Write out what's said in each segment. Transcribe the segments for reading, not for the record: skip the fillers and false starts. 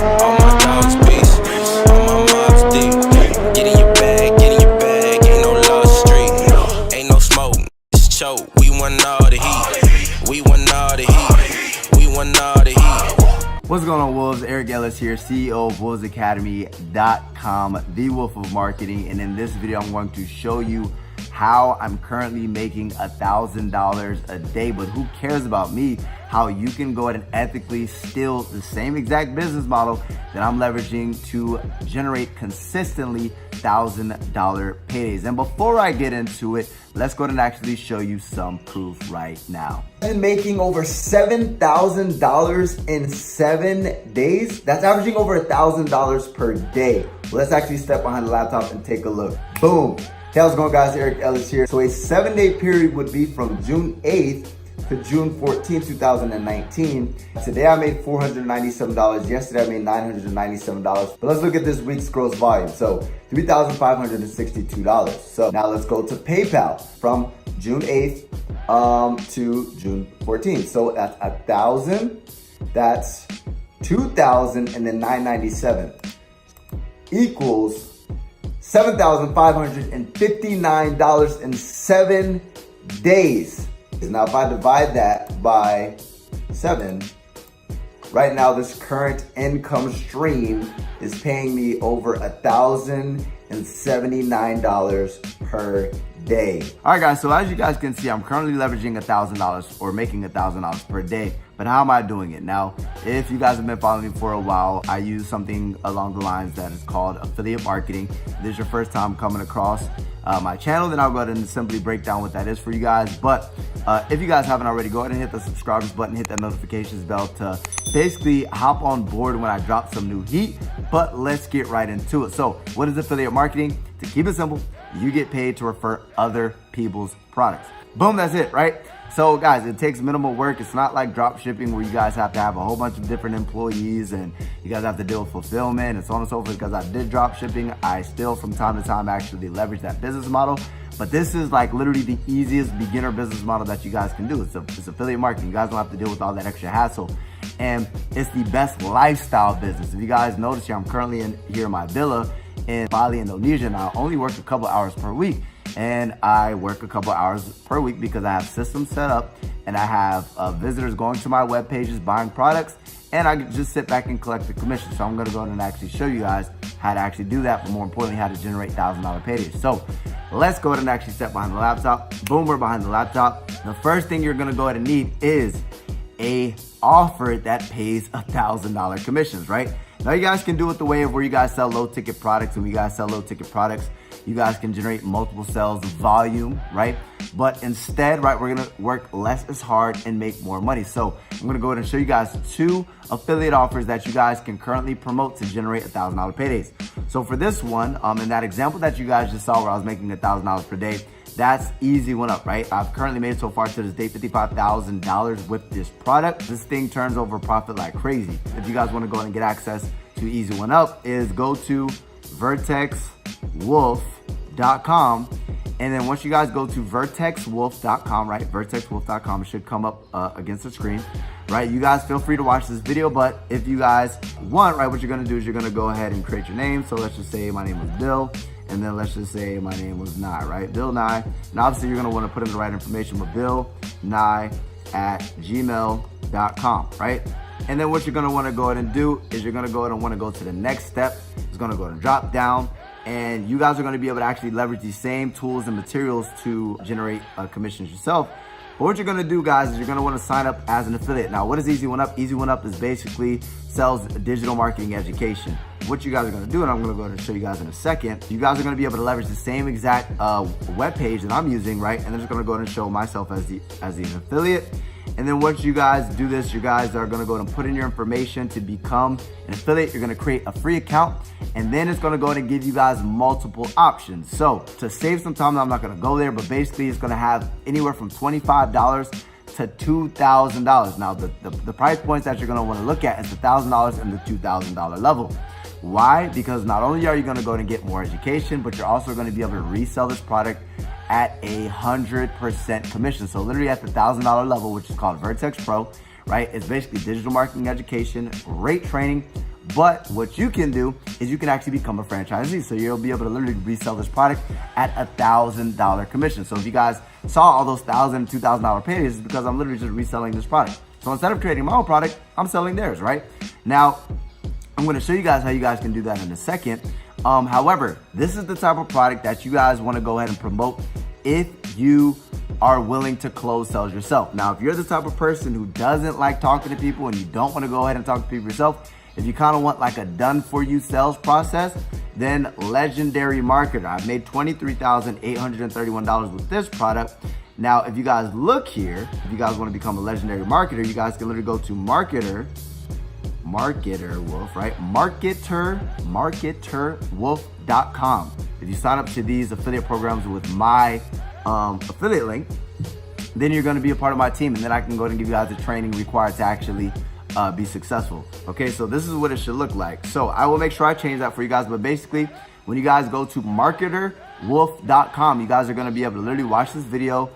All my dogs peace, all my mobs deep. Get in your bag, ain't no lost street. Ain't no smoke, it's choke. We want all the heat, we want all the heat, we want all the heat. What's going on, Wolves? Eric Ellis here, CEO of WolvesAcademy.com, the Wolf of Marketing. And in this video, I'm going to show you how I'm currently making $1,000 a day. But who cares about me? How you can go ahead and ethically steal the same exact business model that I'm leveraging to generate consistently $1,000 paydays. And before I get into it, let's go ahead and actually show you some proof right now. I've been making over $7,000 in 7 days. That's averaging over $1,000 per day. Well, let's actually step behind the laptop and take a look. Boom. Hey, how's it going, guys? Eric Ellis here. So a 7-day period would be from June 8th to June 14th, 2019. Today I made $497. Yesterday I made $997. But let's look at this week's gross volume. So $3,562. So now let's go to PayPal from June 8th to June 14th. So that's 1,000, that's 2,000, and then 997 equals $7,559 in 7 days. Now, if I divide that by 7, right now this current income stream is paying me over $1,079 per day. All right, guys, so as you guys can see, I'm currently leveraging $1,000 or making $1,000 per day. But how am I doing it? Now, if you guys have been following me for a while, I use something along the lines that is called affiliate marketing. If this is your first time coming across my channel, then I'll go ahead and simply break down what that is for you guys. But if you guys haven't already, go ahead and hit the subscribe button, hit that notifications bell to basically hop on board when I drop some new heat. But let's get right into it. So what is affiliate marketing? To keep it simple, you get paid to refer other people's products. Boom, that's it, right? So guys, it takes minimal work. It's not like drop shipping where you guys have to have a whole bunch of different employees and you guys have to deal with fulfillment and so on and so forth. Because I did drop shipping, I still from time to time actually leverage that business model. But this is like literally the easiest beginner business model that you guys can do. It's affiliate marketing. You guys don't have to deal with all that extra hassle. And it's the best lifestyle business. If you guys notice here, I'm currently here in my villa in Bali, Indonesia, and I only work a couple hours per week. And I work a couple hours per week because I have systems set up and I have visitors going to my web pages, buying products, and I just sit back and collect the commission. So I'm gonna go ahead and actually show you guys how to actually do that, but more importantly, how to generate $1,000 paydays. So let's go ahead and actually step behind the laptop. Boom, we're behind the laptop. The first thing you're gonna go ahead and need is a offer that pays $1,000 commissions, right? Now you guys can do it the way of where you guys sell low ticket products, and when you guys sell low ticket products, you guys can generate multiple sales volume, right? But instead, right, we're gonna work less as hard and make more money. So I'm gonna go ahead and show you guys 2 affiliate offers that you guys can currently promote to generate $1,000 paydays. So for this one, in that example that you guys just saw where I was making $1,000 per day, that's easy one up, right? I've currently made so far to this day $55,000 with this product. This thing turns over profit like crazy. If you guys wanna go ahead and get access to easy one up, is go to vertexwolf.com, and then once you guys go to vertexwolf.com, right, vertexwolf.com, it should come up against the screen, right? You guys feel free to watch this video, but if you guys want, right, what you're gonna do is you're gonna go ahead and create your name. So let's just say my name was Bill, and then let's just say my name was Nye, right? Bill Nye, and obviously you're gonna wanna put in the right information, but BillNye@gmail.com, right? And then what you're gonna wanna go ahead and do is you're gonna go ahead and wanna go to the next step. It's gonna go ahead and drop down, and you guys are gonna be able to actually leverage these same tools and materials to generate commissions yourself. But what you're gonna do, guys, is you're gonna wanna sign up as an affiliate. Now, what is Easy One Up? Easy One Up is basically sells digital marketing education. What you guys are gonna do, and I'm gonna go ahead and show you guys in a second, you guys are gonna be able to leverage the same exact web page that I'm using, right? And I'm just gonna go ahead and show myself as the affiliate. And then once you guys do this, you guys are gonna go ahead and put in your information to become an affiliate. You're gonna create a free account, and then it's gonna go ahead and give you guys multiple options. So to save some time, I'm not gonna go there, but basically it's gonna have anywhere from $25 to $2,000. Now the price points that you're gonna wanna look at is the $1,000 and the $2,000 level. Why? Because not only are you gonna go ahead and get more education, but you're also gonna be able to resell this product at 100% commission. So literally at the $1,000 level, which is called Vertex Pro, right? It's basically digital marketing education, great training, But what you can do is you can actually become a franchisee. So you'll be able to literally resell this product at $1,000 commission. So if you guys saw all those $1,000, $2,000 paydays, it's because I'm literally just reselling this product. So instead of creating my own product, I'm selling theirs, right? Now, I'm gonna show you guys how you guys can do that in a second. However, this is the type of product that you guys wanna go ahead and promote if you are willing to close sales yourself. Now, if you're the type of person who doesn't like talking to people and you don't wanna go ahead and talk to people yourself, if you kind of want like a done-for-you sales process, then Legendary Marketer. I've made $23,831 with this product. Now, if you guys look here, if you guys want to become a Legendary Marketer, you guys can literally go to Marketer Wolf, right? Marketerwolf.com. If you sign up to these affiliate programs with my affiliate link, then you're going to be a part of my team, and then I can go ahead and give you guys the training required to actually be successful. Okay, so this is what it should look like. So I will make sure I change that for you guys, but basically when you guys go to marketerwolf.com, you guys are going to be able to literally watch this video,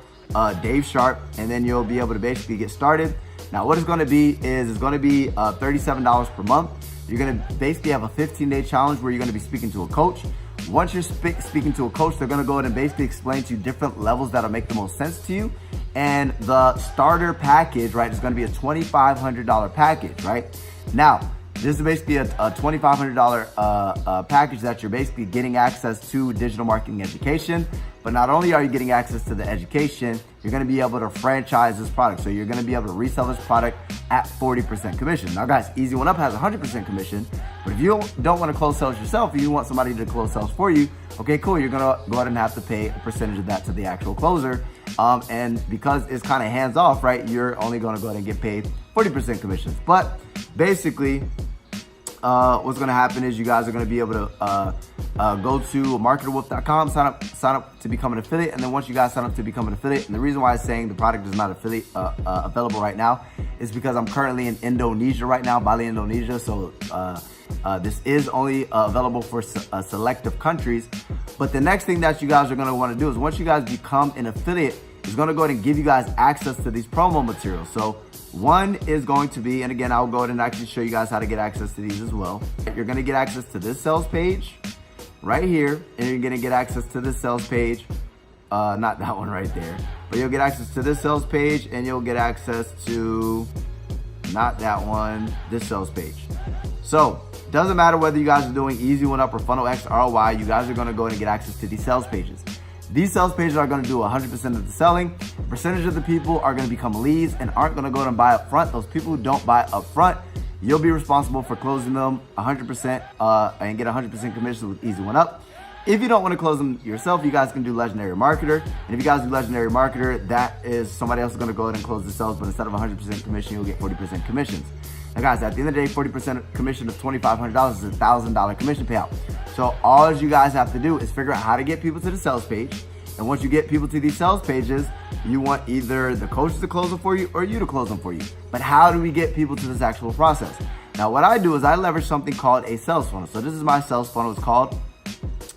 Dave Sharp, and then you'll be able to basically get started. Now what it's going to be is it's going to be $37 per month. You're going to basically have a 15-day challenge where you're going to be speaking to a coach. Once you're speaking to a coach, they're going to go ahead and basically explain to you different levels that'll make the most sense to you. And the starter package, right, is going to be a $2,500 package, right? Now, this is basically a $2,500 package that you're basically getting access to digital marketing education. But not only are you getting access to the education, you're going to be able to franchise this product. So you're going to be able to resell this product at 40% commission. Now guys, Easy One Up has 100% commission, but if you don't want to close sales yourself, or you want somebody to close sales for you, okay, cool, you're going to go ahead and have to pay a percentage of that to the actual closer. And because it's kind of hands off, right, you're only going to go ahead and get paid 40% commissions. But basically, what's going to happen is you guys are going to be able to go to marketerwolf.com, sign up to become an affiliate, and then once you guys sign up to become an affiliate, and the reason why I'm saying the product is not affiliate available right now is because I'm currently in Indonesia right now, Bali, Indonesia. So this is only available for selective countries. But the next thing that you guys are going to want to do is once you guys become an affiliate, it's going to go ahead and give you guys access to these promo materials. So one is going to be, and again, I'll go ahead and actually show you guys how to get access to these as well. You're going to get access to this sales page right here, and you're going to get access to this sales page, not that one right there, but you'll get access to this sales page, and you'll get access to, not that one, this sales page. So doesn't matter whether you guys are doing Easy One Up or Funnel X ROI, you guys are going to go ahead and get access to these sales pages. These sales pages are going to do 100% of the selling. A percentage of the people are going to become leads and aren't going to go ahead and buy up front. Those people who don't buy up front, you'll be responsible for closing them 100% and get 100% commission with Easy One Up. If you don't want to close them yourself, you guys can do Legendary Marketer. And if you guys do Legendary Marketer, that is somebody else is going to go ahead and close the sales, but instead of 100% commission, you'll get 40% commissions. Now guys, at the end of the day, 40% commission of $2,500 is a $1,000 commission payout. So all you guys have to do is figure out how to get people to the sales page. And once you get people to these sales pages, you want either the coach to close them for you or you to close them for you. But how do we get people to this actual process? Now what I do is I leverage something called a sales funnel. So this is my sales funnel. It's called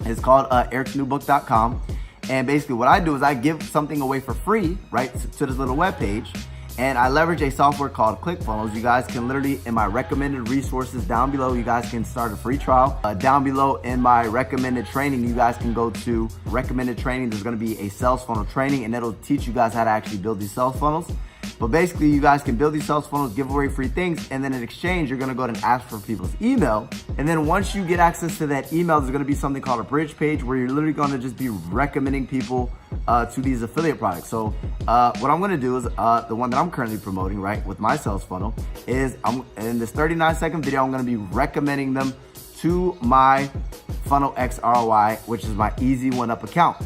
ericsnewbook.com. And basically what I do is I give something away for free, right, to this little web page. And I leverage a software called ClickFunnels. You guys can literally, in my recommended resources down below, you guys can start a free trial. Down below in my recommended training, you guys can go to recommended training. There's gonna be a sales funnel training, and it'll teach you guys how to actually build these sales funnels. But basically, you guys can build these sales funnels, give away free things, and then in exchange, you're gonna go ahead and ask for people's email. And then once you get access to that email, there's gonna be something called a bridge page where you're literally gonna just be recommending people to these affiliate products. So what I'm gonna do is the one that I'm currently promoting, right, with my sales funnel is in this 39-second video, I'm gonna be recommending them to my Funnel X ROI, which is my Easy One Up account.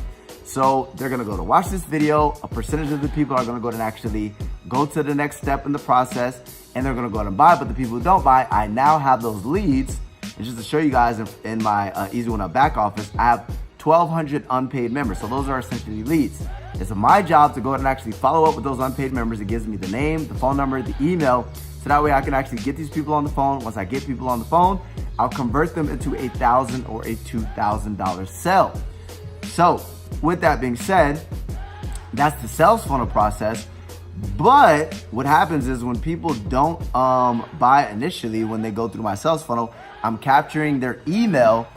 So they're gonna go to watch this video. A percentage of the people are gonna go and actually go to the next step in the process, and they're gonna go ahead and buy. But the people who don't buy, I now have those leads. And just to show you guys in my Easy One Up back office, I have 1,200 unpaid members. So those are essentially leads. It's my job to go ahead and actually follow up with those unpaid members. It gives me the name, the phone number, the email, so that way I can actually get these people on the phone. Once I get people on the phone, I'll convert them into a $1,000 or a $2,000 sale. So with that being said, that's the sales funnel process. But what happens is when people don't buy initially, when they go through my sales funnel, I'm capturing their email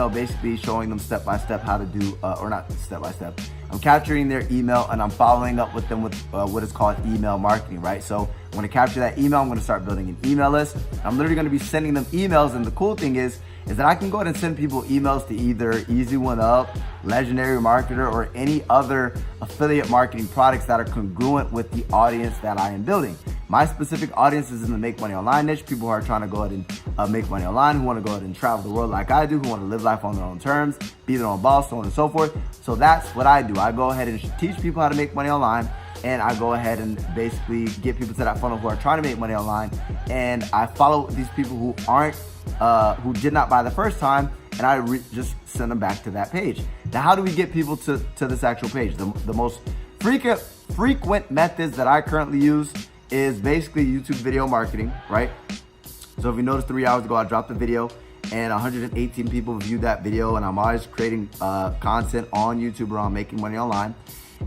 basically showing them step by step how to do, or not step by step. I'm capturing their email and I'm following up with them with what is called email marketing, right? So I'm gonna capture that email, I'm gonna start building an email list. I'm literally gonna be sending them emails, and the cool thing is that I can go ahead and send people emails to either Easy One Up, Legendary Marketer, or any other affiliate marketing products that are congruent with the audience that I am building. My specific audience is in the make money online niche, people who are trying to go ahead and make money online, who want to go ahead and travel the world like I do, who want to live life on their own terms, be their own boss, so on and so forth. So that's what I do. I go ahead and teach people how to make money online, and I go ahead and basically get people to that funnel who are trying to make money online, and I follow these people who who did not buy the first time, and I just send them back to that page. Now, how do we get people to this actual page? The most frequent methods that I currently use is basically YouTube video marketing, right? So if you noticed 3 hours ago, I dropped a video and 118 people viewed that video, and I'm always creating content on YouTube around making money online.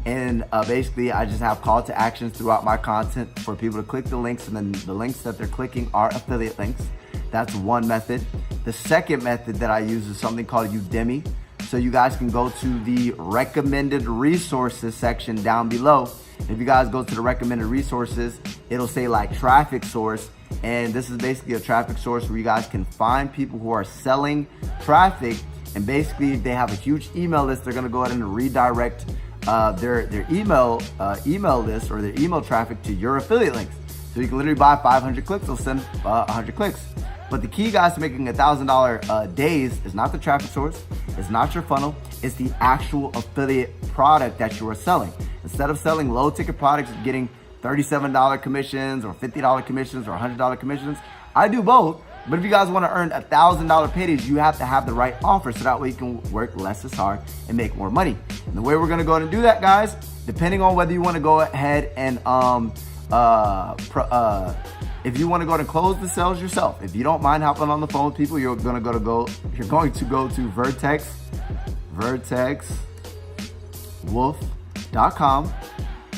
And basically, I just have call to actions throughout my content for people to click the links, and then the links that they're clicking are affiliate links. That's one method. The second method that I use is something called Udemy. So you guys can go to the recommended resources section down below. If you guys go to the recommended resources, it'll say like traffic source. And this is basically a traffic source where you guys can find people who are selling traffic. And basically, if they have a huge email list, they're gonna go ahead and redirect their email list or their email traffic to your affiliate links. So you can literally buy 500 clicks, they'll send 100 clicks. But the key, guys, to making $1,000 days is not the traffic source, it's not your funnel, it's the actual affiliate product that you are selling. Instead of selling low ticket products and getting $37 commissions or $50 commissions or $100 commissions, I do both. But if you guys want to earn $1,000 paydays, you have to have the right offer, so that way you can work less as hard and make more money. And the way we're going to go ahead and do that, guys, depending on whether you want to go ahead and if you want to go and close the sales yourself, if you don't mind hopping on the phone with people, you're going to go to vertexwolf.com.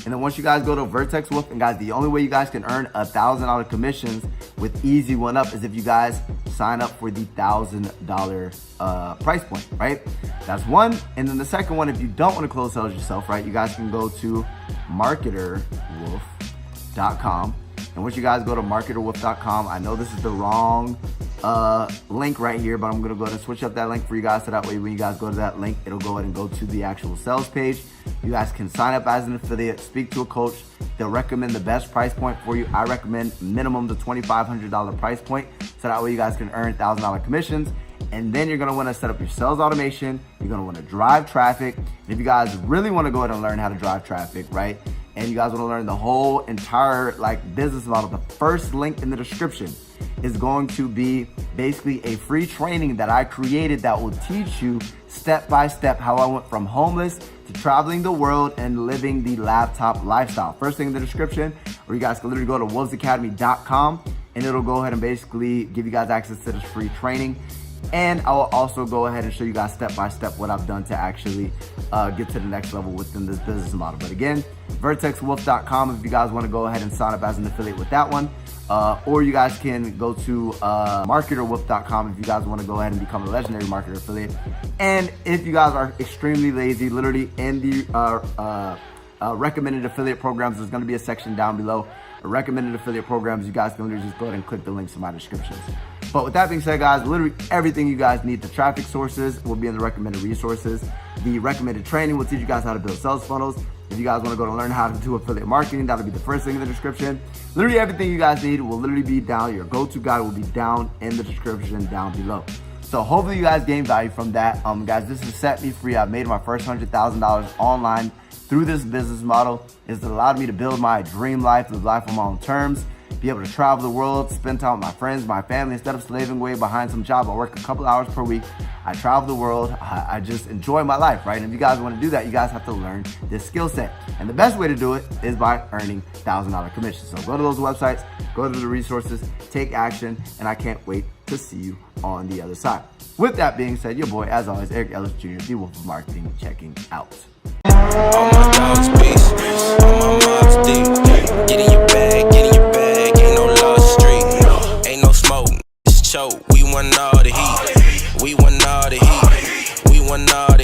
And then once you guys go to Vertex Wolf, and guys, the only way you guys can earn $1,000 commissions with Easy One Up is if you guys sign up for the $1,000 price point, right? That's one. And then the second one, if you don't want to close sales yourself, right, you guys can go to marketerwolf.com. And once you guys go to marketerwolf.com, I know this is the wrong link right here, but I'm gonna go ahead and switch up that link for you guys, so that way when you guys go to that link, it'll go ahead and go to the actual sales page. You guys can sign up as an affiliate, speak to a coach. They'll recommend the best price point for you. I recommend minimum the $2,500 price point, so that way you guys can earn $1,000 commissions. And then you're gonna wanna set up your sales automation. You're gonna wanna drive traffic. And if you guys really wanna go ahead and learn how to drive traffic, right? And you guys wanna learn the whole entire business model, the first link in the description is going to be basically a free training that I created that will teach you step by step how I went from homeless to traveling the world and living the laptop lifestyle. First thing in the description, where you guys can literally go to wolvesacademy.com, and it'll go ahead and basically give you guys access to this free training. And I will also go ahead and show you guys step by step what I've done to actually get to the next level within this business model. But again, vertexwolf.com if you guys want to go ahead and sign up as an affiliate with that one. Or you guys can go to marketerwolf.com if you guys want to go ahead and become a Legendary Marketer affiliate. And if you guys are extremely lazy, literally in the recommended affiliate programs, there's going to be a section down below. Recommended affiliate programs, you guys can literally just go ahead and click the links in my descriptions. But with that being said, guys, literally everything you guys need, the traffic sources will be in the recommended resources. The recommended training will teach you guys how to build sales funnels. If you guys want to go to learn how to do affiliate marketing, that'll be the first thing in the description. Literally everything you guys need will literally be down. Your go-to guide will be down in the description down below. So hopefully you guys gain value from that. Guys, this has set me free. I've made my first $100,000 online through this business model. It's allowed me to build my dream life, live life on my own terms, be able to travel the world, spend time with my friends, my family. Instead of slaving away behind some job, I work a couple hours per week. I travel the world. I just enjoy my life, right? And if you guys want to do that, you guys have to learn this skill set. And the best way to do it is by earning $1,000 commissions. So go to those websites, go to the resources, take action, and I can't wait to see you on the other side. With that being said, your boy, as always, Eric Ellis Jr., the Wolf of Marketing, checking out. All my dogs peace, all my mobs deep. Get in your bag, ain't no lost street. Ain't no smoke, it's choke. We want all the heat, we want all the heat, we want all